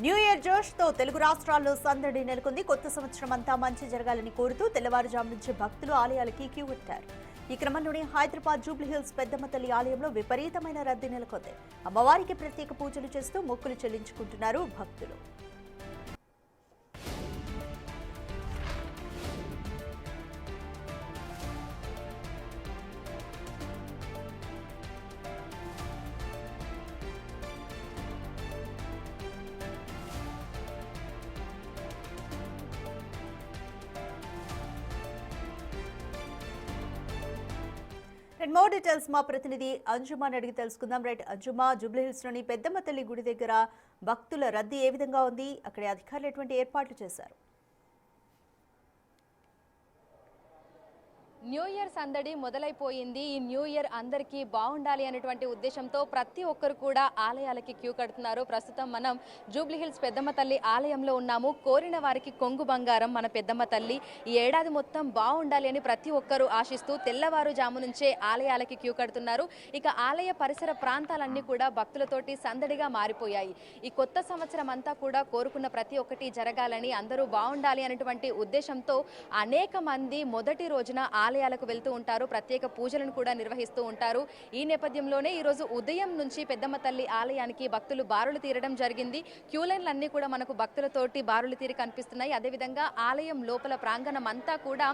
New year జోష్తో Telugu రాష్ట్రాల్లో సందడి నెలకొంది. కొత్త సంవత్సరం అంతా మంచి జరగాలని కోరుతూ తెల్లవారుజాము నుంచి భక్తులు ఆలయాలకి క్యూ కట్టారు. ఈ క్రమంలోనే హైదరాబాద్ జూబ్లీహిల్స్ పెద్దమ్మ తల్లి ఆలయంలో విపరీతమైన రద్దీ నెలకొంది. అమ్మవారికి ప్రత్యేక పూజలు చేస్తూ మొక్కులు చెల్లించుకుంటున్నారు భక్తులు. మోర్ డీటెయిల్స్ మా ప్రతినిధి అంజుమాని అడిగి తెలుసుకుందాం. రైట్ అంజుమా, జూబ్లీహిల్స్ లోని పెద్దమ్మ తల్లి గుడి దగ్గర భక్తుల రద్దీ ఏ విధంగా ఉంది? అక్కడి అధికారులు ఎటువంటి ఏర్పాట్లు చేశారు? న్యూ ఇయర్ సందడి మొదలైపోయింది. ఈ న్యూ ఇయర్ అందరికీ బాగుండాలి అనేటువంటి ఉద్దేశంతో ప్రతి ఒక్కరు కూడా ఆలయాలకి క్యూ కడుతున్నారు. ప్రస్తుతం మనం జూబ్లీహిల్స్ పెద్దమ్మ తల్లి ఆలయంలో ఉన్నాము. కోరిన వారికి కొంగు బంగారం మన పెద్దమ్మ తల్లి. ఈ ఏడాది మొత్తం బాగుండాలి అని ప్రతి ఒక్కరూ ఆశిస్తూ తెల్లవారుజాము నుంచే ఆలయాలకి క్యూ కడుతున్నారు. ఇక ఆలయ పరిసర ప్రాంతాలన్నీ కూడా భక్తులతోటి సందడిగా మారిపోయాయి. ఈ కొత్త సంవత్సరం అంతా కూడా కోరుకున్న ప్రతి ఒక్కటి జరగాలని, అందరూ బాగుండాలి అనేటువంటి ఉద్దేశంతో అనేక మంది మొదటి రోజున ఆలయాలకు వెళ్తూ ఉంటారు. ప్రత్యేక పూజలను కూడా నిర్వహిస్తూ ఉంటారు. ఈ నేపథ్యంలోనే ఈరోజు ఉదయం నుంచి పెద్దమ్మ తల్లి ఆలయానికి భక్తులు బారులు తీరడం జరిగింది. క్యూ లైన్లు అన్నీ కూడా మనకు భక్తులతోటి బారులు తీరి కనిపిస్తున్నాయి. అదేవిధంగా ఆలయం లోపల ప్రాంగణం అంతా కూడా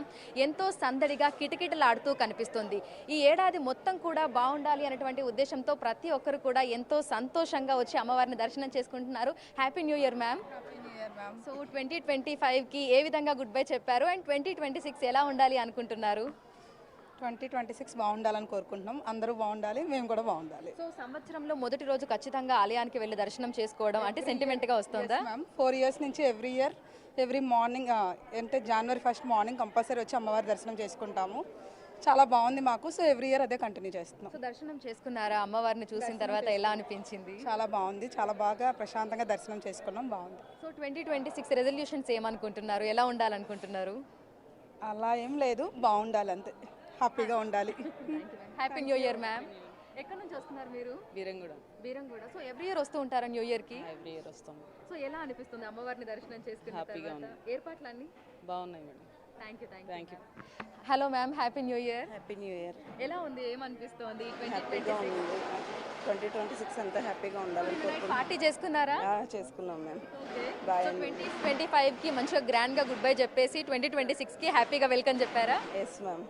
ఎంతో సందడిగా కిటకిటలాడుతూ కనిపిస్తుంది. ఈ ఏడాది మొత్తం కూడా బాగుండాలి అనేటువంటి ఉద్దేశంతో ప్రతి ఒక్కరు కూడా ఎంతో సంతోషంగా వచ్చి అమ్మవారిని దర్శనం చేసుకుంటున్నారు. Happy new year ma'am. So 2025కి ఏ విధంగా గుడ్ బై చెప్పారు అండ్ 2026 ఎలా ఉండాలి అనుకుంటున్నారు? 2026 బాగుండాలని కోరుకుంటున్నాం. అందరూ బాగుండాలి, మేము కూడా బాగుండాలి. సో సంవత్సరంలో మొదటి రోజు ఖచ్చితంగా ఆలయానికి వెళ్ళి దర్శనం చేసుకోవడం అంటే సెంటిమెంట్గా వస్తుందా? మ్యామ్ 4 years నుంచి ఎవ్రీ మార్నింగ్ అంటే January 1st మార్నింగ్ కంపల్సరీ వచ్చి అమ్మవారి దర్శనం చేసుకుంటాము. చాలా బాగుంది మాకు. సో ఎవ్రీ ఇయర్ అదే కంటిన్యూ చేస్తున్నాం. సో దర్శనం చేసుకున్నారా? అమ్మవారిని చూసిన తర్వాత ఎలా అనిపించింది? చాలా బాగుంది. చాలా బాగా ప్రశాంతంగా దర్శనం చేసుకున్నాం. బాగుంది. సో 2026 రెజల్యూషన్స్ ఏమనుకుంటున్నారు? ఎలా ఉండాలనుకుంటున్నారు? అలా ఏం లేదు, బాగుండాలి అంతే, హ్యాపీగా ఉండాలి. Happy new year ma'am. ఎక్కడి నుంచి వస్తున్నారు మీరు? బీరంగూడ. సో ఎవ్రీ ఇయర్ వస్తూ ఉంటారా న్యూ ఇయర్ కి? ఎవ్రీ ఇయర్ వస్తాం. సో ఎలా అనిపిస్తుంది అమ్మవారిని దర్శనం చేసుకున్న తర్వాత? ఏర్పాట్లన్నీ బాగున్నాయి madam. Thank you. Hello ma'am, happy new year. Happy new year. ఎలా ఉంది? ఏమనిపిస్తుంది? హ్యాపీగా ఉంది. 2026 అంతా హ్యాపీగా ఉండాలని కోరుకుంటున్నాం. పార్టీ చేసుకున్నారా? చేసుకున్నాం మ్యామ్. బాయ్. 2025కి మంచిగా గ్రాండ్గా గుడ్ బై చెప్పేసి 2026కి హ్యాపీగా వెల్కమ్ చెప్పారా? Yes ma'am.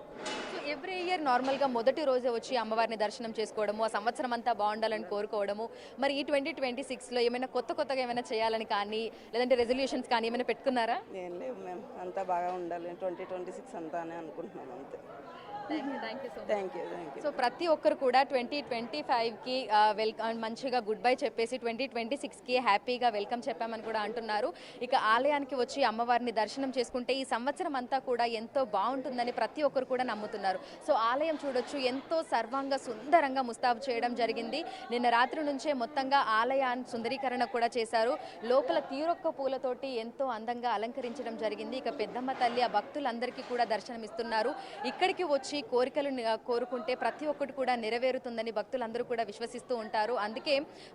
So every year నార్మల్గా మొదటి రోజే వచ్చి అమ్మవారిని దర్శనం చేసుకోవడము, ఆ సంవత్సరం అంతా బాగుండాలని కోరుకోవడము. మరి ఈ 2026లో ఏమైనా కొత్తగా ఏమైనా చేయాలని కానీ, లేదంటే రెజల్యూషన్స్ కానీ ఏమైనా పెట్టుకున్నారా? ఏం లేవు మ్యామ్, అంతా బాగా ఉండాలి 2026 అంతా అని అనుకుంటున్నాం అంతే. Thank you. సో ప్రతి ఒక్కరు కూడా 2025కి వెల్కమ్ మంచిగా గుడ్ బై చెప్పేసి 2026కి హ్యాపీగా వెల్కమ్ చెప్పామని కూడా అంటున్నారు. ఇక ఆలయానికి వచ్చి అమ్మవారిని దర్శనం చేసుకుంటే ఈ సంవత్సరం అంతా కూడా ఎంతో బాగుంటుందని ప్రతి ఒక్కరు కూడా నమ్ముతున్నారు. సో ఆలయం చూడొచ్చు, ఎంతో సర్వంగా సుందరంగా ముస్తాబు చేయడం జరిగింది. నిన్న రాత్రి నుంచే మొత్తంగా ఆలయాన్ని సుందరీకరణ కూడా చేశారు. లోపల తీరొక్క పూలతోటి ఎంతో అందంగా అలంకరించడం జరిగింది. ఇక పెద్దమ్మ తల్లి ఆ భక్తులందరికీ కూడా దర్శనమిస్తున్నారు. ఇక్కడికి వచ్చి కోరికలు కోరుకుంటే ప్రతి ఒక్కటి కూడా నెరవేరుతుందని భక్తులందరూ కూడా విశ్వసిస్తూ ఉంటారు. అందుకే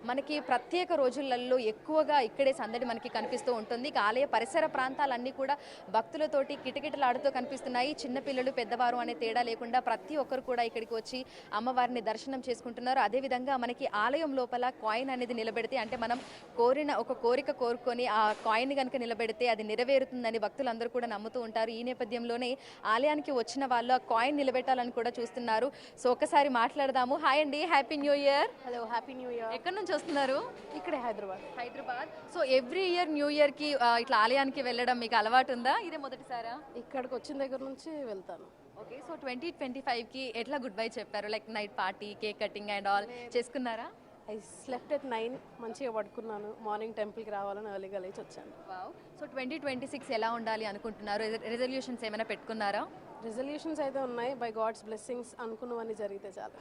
మనకి ప్రత్యేక రోజులలో ఎక్కువగా ఇక్కడే సందడి మనకి కనిపిస్తూ ఉంటుంది. ఇక ఆలయ పరిసర ప్రాంతాలన్నీ కూడా భక్తులతోటి కిటకిటలాడుతూ కనిపిస్తున్నాయి. చిన్నపిల్లలు పెద్దవారు అనే తేడా లేకుండా ప్రతి ఒక్కరు కూడా ఇక్కడికి వచ్చి అమ్మవారిని దర్శనం చేసుకుంటున్నారు. అదేవిధంగా మనకి ఆలయం లోపల కాయిన్ అనేది నిలబెడితే, అంటే మనం కోరిన ఒక కోరిక కోరుకొని ఆ కాయిన్ కనుక నిలబెడితే అది నెరవేరుతుందని భక్తులందరూ కూడా నమ్ముతూ ఉంటారు. ఈ నేపథ్యంలోనే ఆలయానికి వచ్చిన వాళ్ళు ఆ కాయిన్ నిలబెట్టాలని కూడా చూస్తున్నారు. సో ఒకసారి మాట్లాడదాము. హాయ్ అండి, happy new year. Hello, happy new year. ఎక్కడి నుంచి వస్తున్నారు? ఇక్కడే Hyderabad. So every year new year కి ఇట్లా ఆలయానికి వెళ్ళడం మీకు అలవాటు ఉందా? ఇదే మొదటిసారా? ఇక్కడికి వచ్చిన దగ్గర నుంచి వెళ్తాను. ఓకే. సో 2025కి ఎట్లా గుడ్ బై చెప్పారు? Like night party, cake cutting and all చేసుకున్నారా? ఐ స్లెప్ట్ ఎట్ 9, మంచిగా పడుకున్నాను. మార్నింగ్ టెంపుల్కి రావాలని ఎర్లీగా లేచి వచ్చాను. వావ్. సో 2026 ఎలా ఉండాలి అనుకుంటున్నారు? రెజల్యూషన్స్ ఏమైనా పెట్టుకున్నారా? రెజల్యూషన్స్ అయితే ఉన్నాయి. బై గాడ్స్ బ్లెస్సింగ్స్ అనుకున్నవన్నీ జరిగితే చాలు.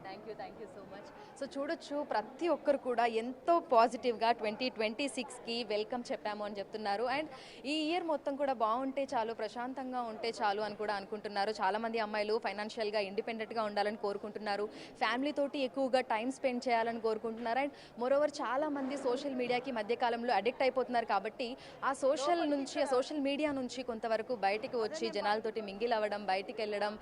Thank you so much. So చూడొచ్చు ప్రతి ఒక్కరు కూడా ఎంతో పాజిటివ్గా 2026కి వెల్కమ్ చెప్పాము అని చెప్తున్నారు. అండ్ ఈ ఇయర్ మొత్తం కూడా బాగుంటే చాలు, ప్రశాంతంగా ఉంటే చాలు అని కూడా అనుకుంటున్నారు. చాలామంది అమ్మాయిలు ఫైనాన్షియల్గా ఇండిపెండెంట్గా ఉండాలని కోరుకుంటున్నారు, ఫ్యామిలీ తోటి ఎక్కువగా టైం స్పెండ్ చేయాలని కోరుకుంటున్నారు. అండ్ మోరోవర్ చాలామంది సోషల్ మీడియాకి మధ్యకాలంలో అడిక్ట్ అయిపోతున్నారు కాబట్టి ఆ సోషల్ మీడియా నుంచి కొంతవరకు బయటికి వచ్చి జనాలతోటి మింగిల్ అవ్వడం, బయటికి వెళ్ళడం.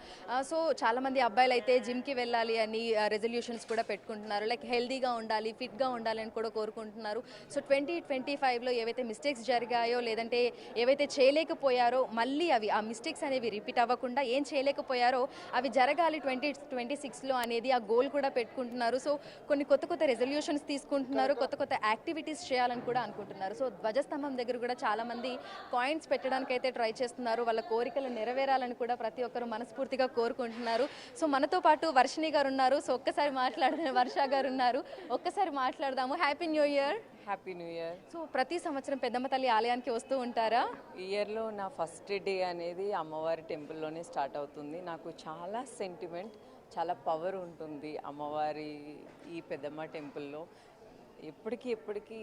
సో చాలామంది అబ్బాయిలు అయితే జిమ్కి వెళ్ళాలి అని రెజల్యూషన్స్ కూడా పెట్టుకుంటున్నారు, లైక్ హెల్దీగా ఉండాలి, ఫిట్గా ఉండాలి అని కూడా కోరుకుంటున్నారు. సో 2025లో ఏవైతే మిస్టేక్స్ జరిగాయో లేదంటే ఏవైతే చేయలేకపోయారో మళ్ళీ ఆ మిస్టేక్స్ అనేవి రిపీట్ అవ్వకుండా ఏం చేయలేకపోయారో అవి జరగాలి 2026లో అనేది ఆ గోల్ కూడా పెట్టుకుంటున్నారు. సో కొన్ని కొత్త రెజల్యూషన్స్ తీసుకుంటున్నారు, కొత్త యాక్టివిటీస్ చేయాలని కూడా అనుకుంటున్నారు. సో ధ్వజస్తంభం దగ్గర కూడా చాలామంది కాయిన్స్ పెట్టడానికి అయితే ట్రై చేస్తున్నారు, వాళ్ళ కోరికలు నెరవేరాలని కూడా ప్రతి ఒక్కరు మనస్ఫూర్తిగా కోరుకుంటున్నారు. సో మనతో పాటు వర్షిణి గారు ఉన్నారు. సో ఒక్కసారి వర్ష గారు ఉన్నారు, ఒక్కసారి మాట్లాడదాము. Happy new year. Happy new year. So ప్రతి సంవత్సరం పెద్దమ్మ తల్లి ఆలయానికి వస్తూ ఉంటారా? ఇయర్లో నా ఫస్ట్ డే అనేది అమ్మవారి టెంపుల్లోనే స్టార్ట్ అవుతుంది. నాకు చాలా సెంటిమెంట్, చాలా పవర్ ఉంటుంది అమ్మవారి ఈ పెద్దమ్మ టెంపుల్లో. ఎప్పటికీ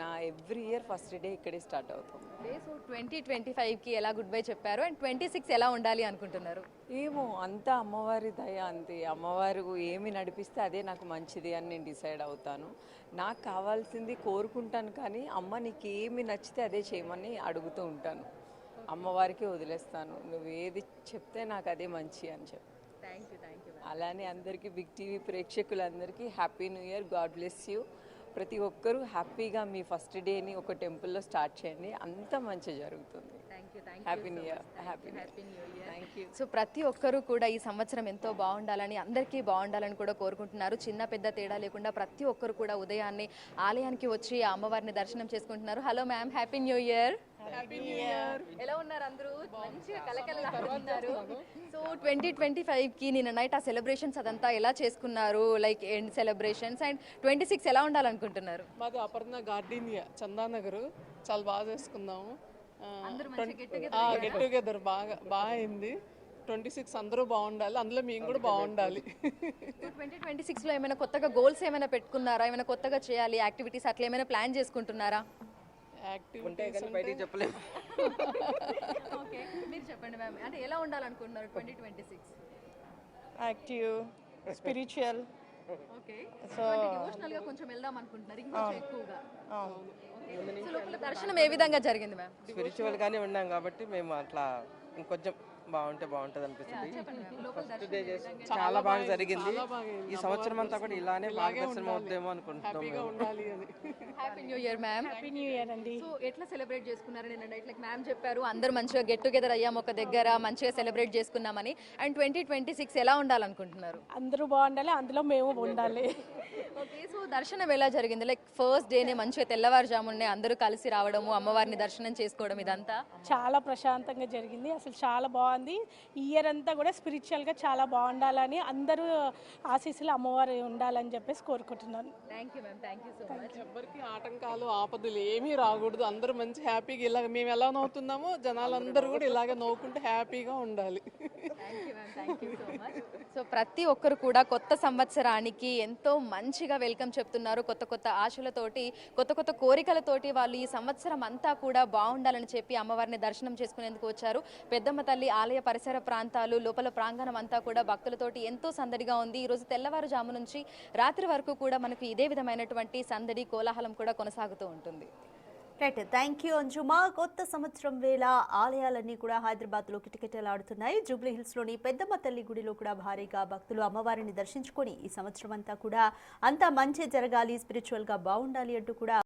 నా ఎవ్రీ ఇయర్ ఫస్ట్ డే ఇక్కడే స్టార్ట్ అవుతుంది. సో 2025కి ఎలా గుడ్ బై చెప్పారు అండ్ 26 ఎలా ఉండాలి అనుకుంటున్నారు? ఏమో అంతా అమ్మవారి దయ, అంతే. అమ్మవారు ఏమి నడిపిస్తే అదే నాకు మంచిది అని నేను డిసైడ్ అవుతాను. నాకు కావాల్సింది కోరుకుంటాను, కానీ అమ్మ నీకు ఏమి నచ్చితే అదే చేయమని అడుగుతూ ఉంటాను. అమ్మవారికి వదిలేస్తాను, నువ్వు ఏది చెప్తే నాకు అదే మంచి అని చెప్పి. Thank you. అలానే అందరికీ, బిగ్ టీవీ ప్రేక్షకులందరికీ happy new year. God bless you. ప్రతి ఒక్కరూ హ్యాపీగా మీ ఫస్ట్ డేని ఒక టెంపుల్లో స్టార్ట్ చేయండి, అంత మంచి జరుగుతుంది. Happy new year. Happy new year. Thank you. So ప్రతి ఒక్కరూ కూడా ఈ సంవత్సరం ఎంతో బాగుండాలని, అందరికీ బాగుండాలని కూడా కోరుకుంటున్నారు. చిన్న పెద్ద తేడా లేకుండా ప్రతి ఒక్కరు కూడా ఉదయాన్నే ఆలయానికి వచ్చి ఆ అమ్మవారిని దర్శనం చేసుకుంటున్నారు. Hello ma'am, happy new year. ఎలా ఉన్నారు అందరూ? మంచిగా కలకలలాడుతున్నారు. సో 2025కి నిన్న నైట్ ఆ సెలబ్రేషన్స్ అదంతా ఎలా చేసుకున్నారు, లైక్ ఎండ్ సెలబ్రేషన్స్, అండ్ 26 ఎలా ఉండాలనుకుంటున్నారు? మాది అపర్ణ గార్డెనియా చందానగర్, చాలా బాగా చేసుకున్నాము. గెట్ టుగెదర్ బాగా అయింది. 26 అందరూ బాగుండాలి, అందులో మేము కూడా బాగుండాలి. 2026లో ఏమైనా కొత్తగా గోల్స్ ఏమైనా పెట్టుకున్నారా? ఏమైనా కొత్తగా చేయాలి యాక్టివిటీస్ అట్లా ఏమైనా ప్లాన్ చేసుకుంటున్నారా? చెప్పలేము. ఓకే, మీరు చెప్పండి మ్యామ్, అంటే ఎలా ఉండాలనుకుంటున్నారు 2026? Active, spiritual. Okay, so devotional గా కొంచెం వెళ్దాం అనుకుంటున్నారు ఇంకొంచెం ఎక్కువగా. సో లోపల దర్శనం ఏ విధంగా జరిగింది మ్యామ్? స్పిరిచువల్ గానే ఉన్నాం కాబట్టి మేము అట్లా ఇంకొంచెం బాగుంటది అనిపిస్తుంది. ఫస్ట్ డే చాలా బాగా జరిగింది. ఈ సంవత్సరం అంతా కూడా ఇలానే బాగా దర్శనం అవుతామో అనుకుంటున్నాం. Happy new year ma'am. Happy new year అండి. సో ఎట్లా సెలబ్రేట్ చేసుకున్నారు నిన్న నైట్? లైక్ మ్యామ్ చెప్పారు అందరూ మంచిగా గెట్ టుగెదర్ అయ్యాం ఒక దగ్గర, మంచిగా సెలబ్రేట్ చేసుకున్నామని. అండ్ 2026 ఎలా ఉండాలనుకుంటున్నారు? అందరూ బాగుండాలి, అందులో మేము ఉండాలి. ఓకే, సో దర్శనం ఎలా జరిగింది? లైక్ ఫస్ట్ డేనే మంచిగా తెల్లవారుజామునే అందరూ కలిసి రావడము, అమ్మవారిని దర్శనం చేసుకోవడం, ఇదంతా చాలా ప్రశాంతంగా జరిగింది. అసలు చాలా బాగుంది. ఈ ఇయర్ అంతా కూడా స్పిరిచువల్గా చాలా బాగుండాలని, అందరూ ఆశీస్సులు అమ్మవారు ఉండాలని చెప్పేసి కోరుకుంటున్నాను. Thank you ma'am. Thank you so much. ఎవరికి ఆటంకాలు ఆపదలు ఏమీ రాకూడదు, అందరూ మంచి హ్యాపీగా ఇలాగ మేము ఎలా నవ్వుతున్నామో జనాలందరూ కూడా ఇలాగే నవ్వుకుంటూ హ్యాపీగా ఉండాలి. Thank you so much. So ప్రతి ఒక్కరు కూడా కొత్త సంవత్సరానికి ఎంతో మంచిగా వెల్కమ్ చెప్తున్నారు. కొత్త ఆశలతోటి, కొత్త కోరికలతోటి వాళ్ళు ఈ సంవత్సరం అంతా కూడా బాగుండాలని చెప్పి అమ్మవారిని దర్శనం చేసుకునేందుకు వచ్చారు. పెద్దమ్మ తల్లి ఆలయ పరిసర ప్రాంతాలు, లోపల ప్రాంగణం అంతా కూడా భక్తులతోటి ఎంతో సందడిగా ఉంది. ఈరోజు తెల్లవారుజాము నుంచి రాత్రి వరకు కూడా మనకు ఇదే విధమైనటువంటి సందడి, కోలాహలం కూడా కొనసాగుతూ ఉంటుంది. రైట్, థ్యాంక్ యూ అంజుమా. కొత్త సంవత్సరం వేళ ఆలయాలన్నీ కూడా హైదరాబాద్లో కిటకిటలాడుతున్నాయి. జూబ్లీ హిల్స్లోని పెద్దమ్మ తల్లి గుడిలో కూడా భారీగా భక్తులు అమ్మవారిని దర్శించుకొని ఈ సంవత్సరం అంతా కూడా అంతా మంచి జరగాలి, స్పిరిచువల్గా బాగుండాలి అంటూ కూడా